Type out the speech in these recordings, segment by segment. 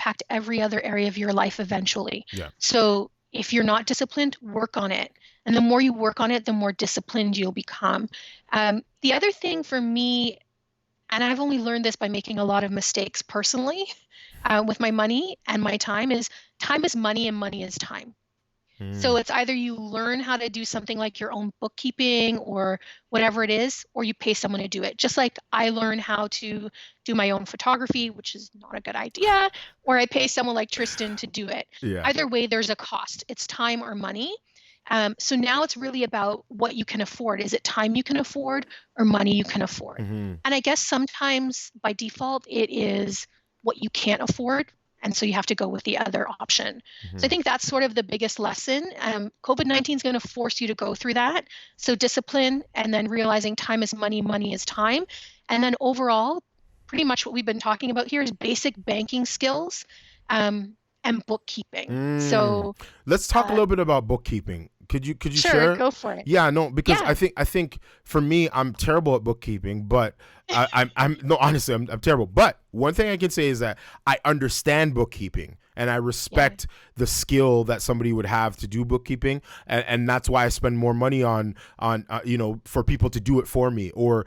impact every other area of your life eventually. Yeah. So if you're not disciplined, work on it. And the more you work on it, the more disciplined you'll become. The other thing for me, and I've only learned this by making a lot of mistakes personally with my money and my time is money and money is time. So Mm. it's either you learn how to do something like your own bookkeeping or whatever it is, or you pay someone to do it. Just like I learn how to do my own photography, which is not a good idea, or I pay someone like Tristan to do it. Yeah. Either way, there's a cost. It's time or money. So now it's really about what you can afford. Is it time you can afford or money you can afford? Hmm. And I guess sometimes by default, it is what you can't afford. And so you have to go with the other option. So I Hmm. think that's sort of the biggest lesson. COVID-19 is going to force you to go through that. So discipline and then realizing time is money, money is time. And then overall, pretty much what we've been talking about here is basic banking skills and bookkeeping. Mm. So Let's talk a uh, little bit about bookkeeping. Could you sure, share? go for it. Yeah, no, because Yeah, I think for me, I'm terrible at bookkeeping, but I'm no, honestly, I'm terrible. But one thing I can say is that I understand bookkeeping and I yeah, respect the skill that somebody would have to do bookkeeping, and that's why I spend more money on for people to do it for me, or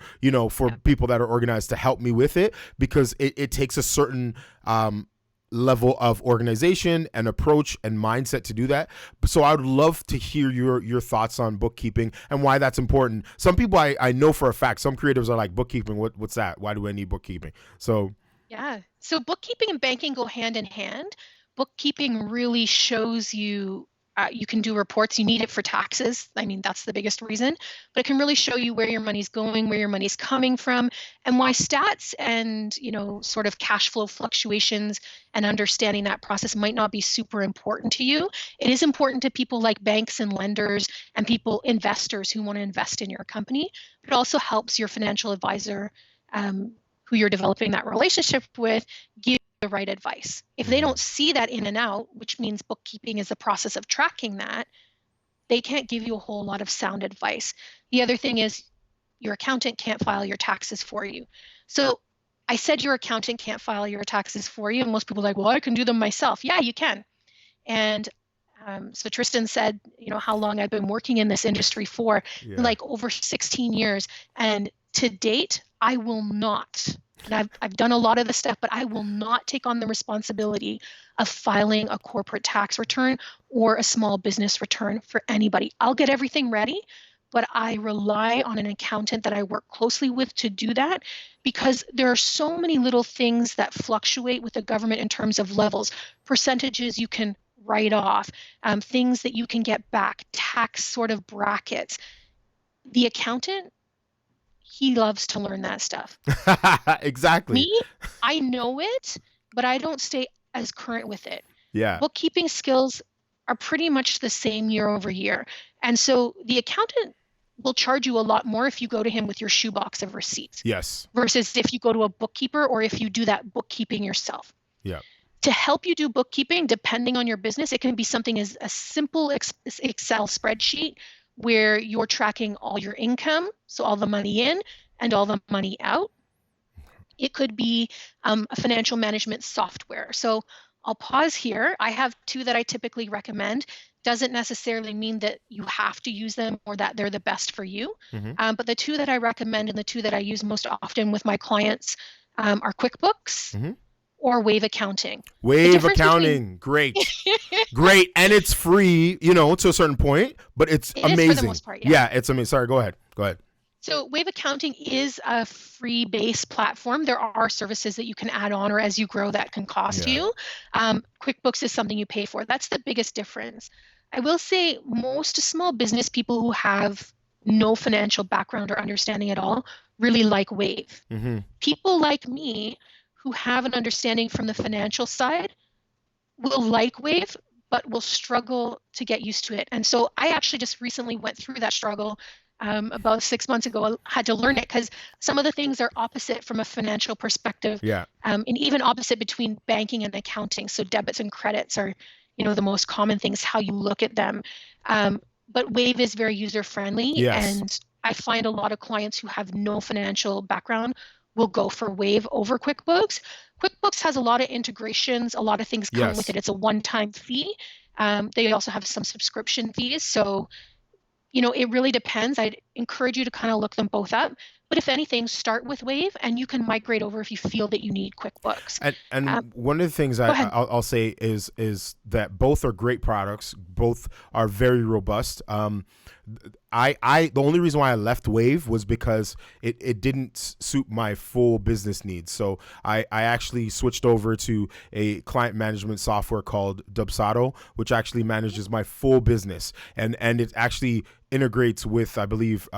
for yeah. people that are organized to help me with it, because it takes a certain level of organization and approach and mindset to do that. So I would love to hear your thoughts on bookkeeping and why that's important. Some people I know for a fact, some creatives are like, bookkeeping, what's that? Why do I need bookkeeping? So Yeah. So bookkeeping and banking go hand in hand. Bookkeeping really shows you you can do reports. You need it for taxes. I mean, that's the biggest reason. But it can really show you where your money's going, where your money's coming from, and why stats and, sort of cash flow fluctuations and understanding that process might not be super important to you. It is important to people like banks and lenders and people, investors who want to invest in your company. But it also helps your financial advisor um, who you're developing that relationship with give you the right advice. If they mhm. don't see that in and out, which means bookkeeping is the process of tracking that, they can't give you a whole lot of sound advice. The other thing is your accountant can't file your taxes for you. So I said your accountant can't file your taxes for you, and most people are like, well, I can do them myself. Yeah, you can. And so Tristan said, how long I've been working in this industry for, Yeah. like over 16 years. And to date, I will not, and I've done a lot of the stuff, but I will not take on the responsibility of filing a corporate tax return or a small business return for anybody. I'll get everything ready, but I rely on an accountant that I work closely with to do that, because there are so many little things that fluctuate with the government in terms of levels, percentages you can write off, things that you can get back, tax sort of brackets. The accountant, he loves to learn that stuff. Exactly. Me, I know it, but I don't stay as current with it. Yeah. Bookkeeping skills are pretty much the same year over year. And so the accountant will charge you a lot more if you go to him with your shoebox of receipts Yes. versus if you go to a bookkeeper or if you do that bookkeeping yourself. Yeah. To help you do bookkeeping, depending on your business, it can be something as a simple Excel spreadsheet where you're tracking all your income, so all the money in and all the money out. It could be a financial management software. So I'll pause here. I have two that I typically recommend. Doesn't necessarily mean that you have to use them or that they're the best for you. Hmm. But the two that I recommend and the two that I use most often with my clients are QuickBooks Hmm. or Wave Accounting. The Wave difference between accounting, great. Great, and it's free, to a certain point, but it's it is for the amazing. most part, yeah. Yeah, it's amazing. Sorry, go ahead. Go ahead. So Wave Accounting is a free base platform. There are services that you can add on or as you grow that can cost Yeah. you. QuickBooks is something you pay for. That's the biggest difference. I will say most small business people who have no financial background or understanding at all really like Wave. Hmm. People like me who have an understanding from the financial side will like Wave, but will struggle to get used to it. And so I actually just recently went through that struggle about 6 months ago. I had to learn it because some of the things are opposite from a financial perspective, Yeah. and even opposite between banking and accounting. So debits and credits are, the most common things, how you look at them. But Wave is very user friendly, Yes. and I find a lot of clients who have no financial background will go for Wave over QuickBooks. QuickBooks has a lot of integrations, a lot of things come with Yes. it. It's a one-time fee. They also have some subscription fees. So, it really depends. I'd encourage you to kind of look them both up. But if anything, start with Wave and you can migrate over if you feel that you need QuickBooks. Um, And one of the things Go ahead. I'll say is that both are great products. Both are very robust. I the only reason why I left Wave was because it didn't suit my full business needs. So I actually switched over to a client management software called Dubsado, which actually manages my full business, and it actually integrates with, I believe,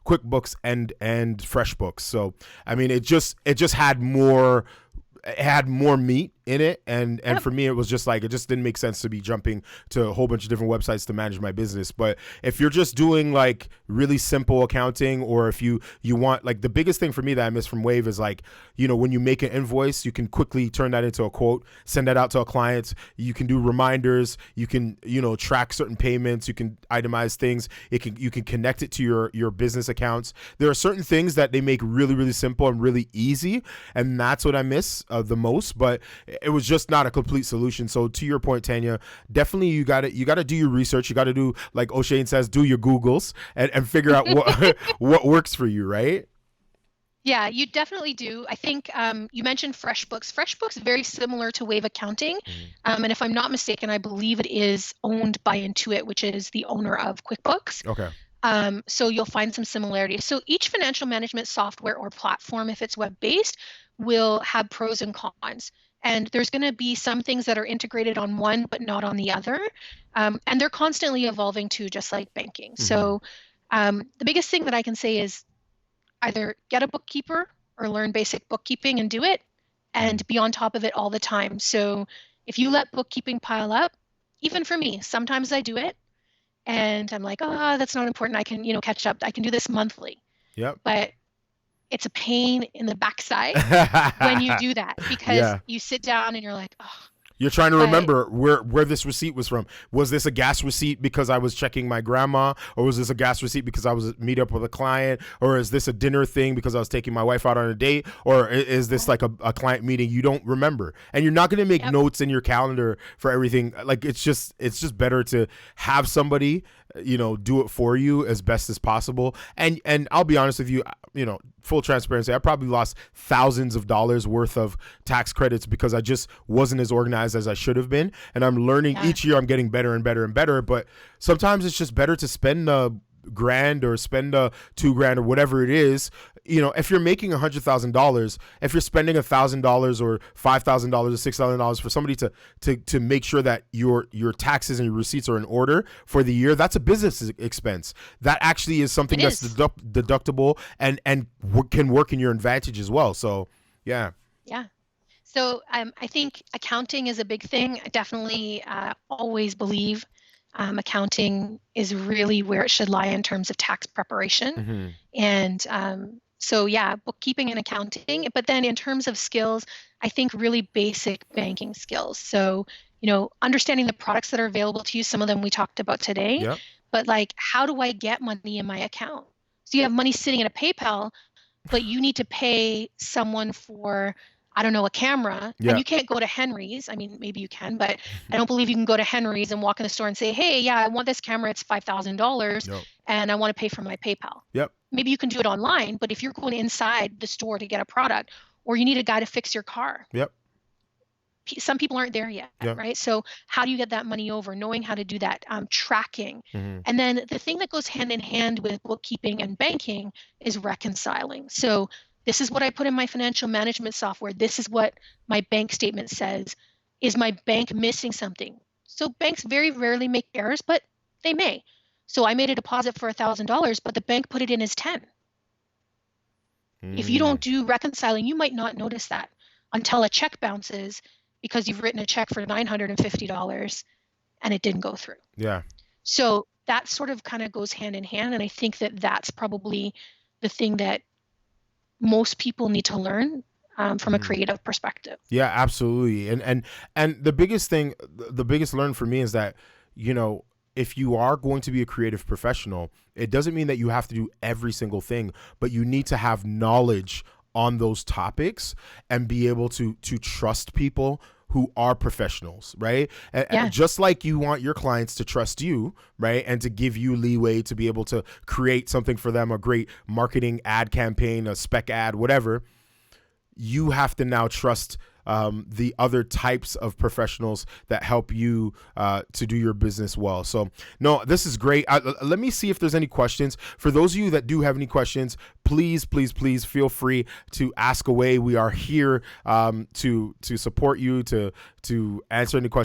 QuickBooks and FreshBooks. So I mean, it just had more, it had more meat in it, and Yep. for me it was just like, it just didn't make sense to be jumping to a whole bunch of different websites to manage my business. But if you're just doing like really simple accounting, or if you want, like, the biggest thing for me that I miss from Wave is, like, when you make an invoice, you can quickly turn that into a quote, send that out to a client. You can do reminders, you can track certain payments, you can itemize things, you can connect it to your business accounts. There are certain things that they make really, really simple and really easy, and that's what I miss the most. But it was just not a complete solution. So to your point, Tanya, definitely you got to do your research. You got to do, like O'Shane says, do your Googles, and figure out what what works for you, right? Yeah, you definitely do. I think you mentioned FreshBooks. FreshBooks is very similar to Wave Accounting. Mhm. And if I'm not mistaken, I believe it is owned by Intuit, which is the owner of QuickBooks. Okay. So you'll find some similarities. So each financial management software or platform, if it's web-based, will have pros and cons. And there's going to be some things that are integrated on one but not on the other. And they're constantly evolving too, just like banking. Hmm. So the biggest thing that I can say is either get a bookkeeper or learn basic bookkeeping and do it Hmm. and be on top of it all the time. So if you let bookkeeping pile up, even for me, sometimes I do it and I'm like, oh, that's not important. I can, catch up. I can do this monthly. Yep. But it's a pain in the backside when you do that because Yeah. you sit down and you're like, oh, You're trying to but remember where this receipt was from. Was this a gas receipt because I was checking my grandma, or was this a gas receipt because I was meet up with a client, or is this a dinner thing because I was taking my wife out on a date, or is this like a client meeting? You don't remember, and you're not going to make yep, notes in your calendar for everything. Like, it's just better to have somebody do it for you as best as possible. And I'll be honest with you, full transparency, I probably lost thousands of dollars worth of tax credits because I just wasn't as organized as I should have been. And I'm learning yeah, each year, I'm getting better and better and better. But sometimes it's just better to spend a grand or spend a 2 grand or whatever it is. If you're making $100,000, if you're spending $1,000 or $5,000 or $6,000 for somebody to make sure that your taxes and your receipts are in order for the year, that's a business expense. That actually is it something that's is. deductible, and can work in your advantage as well. So yeah. Yeah. So I think accounting is a big thing. I definitely always believe accounting is really where it should lie in terms of tax preparation. Hmm. And so, yeah, bookkeeping and accounting. But then in terms of skills, I think really basic banking skills. So, understanding the products that are available to you, some of them we talked about today, Yep. but like, how do I get money in my account? So you have money sitting in a PayPal, but you need to pay someone for, I don't know, a camera, and Yeah. you can't go to Henry's. I mean, maybe you can, but I don't believe you can go to Henry's and walk in the store and say, hey, yeah, I want this camera. It's $5,000 Yep. and I want to pay for my PayPal. Yep. Maybe you can do it online, but if you're going inside the store to get a product or you need a guy to fix your car, Yep. some people aren't there yet, Yep. right? So how do you get that money over? Knowing how to do that, tracking. Hmm. And then the thing that goes hand in hand with bookkeeping and banking is reconciling. So this is what I put in my financial management software. This is what my bank statement says. Is my bank missing something? So banks very rarely make errors, but they may. So I made a deposit for $1,000, but the bank put it in as 10. If you Mm. don't do reconciling, you might not notice that until a check bounces because you've written a check for $950 and it didn't go through. Yeah. So that sort of kind of goes hand in hand. And I think that that's probably the thing that most people need to learn from a Mhm. creative perspective. Yeah, absolutely. And the biggest thing, the biggest learn for me is that, you know, if you are going to be a creative professional, it doesn't mean that you have to do every single thing, but you need to have knowledge on those topics and be able to trust people who are professionals, right? And just like you want your clients to trust you, right? And to give you leeway to be able to create something for them, a great marketing ad campaign, a spec ad, whatever, you have to now trust the other types of professionals that help you to do your business well. So no, this is great. Let me see if there's any questions. For those of you that do have any questions, please feel free to ask away. We are here to support you, to answer any questions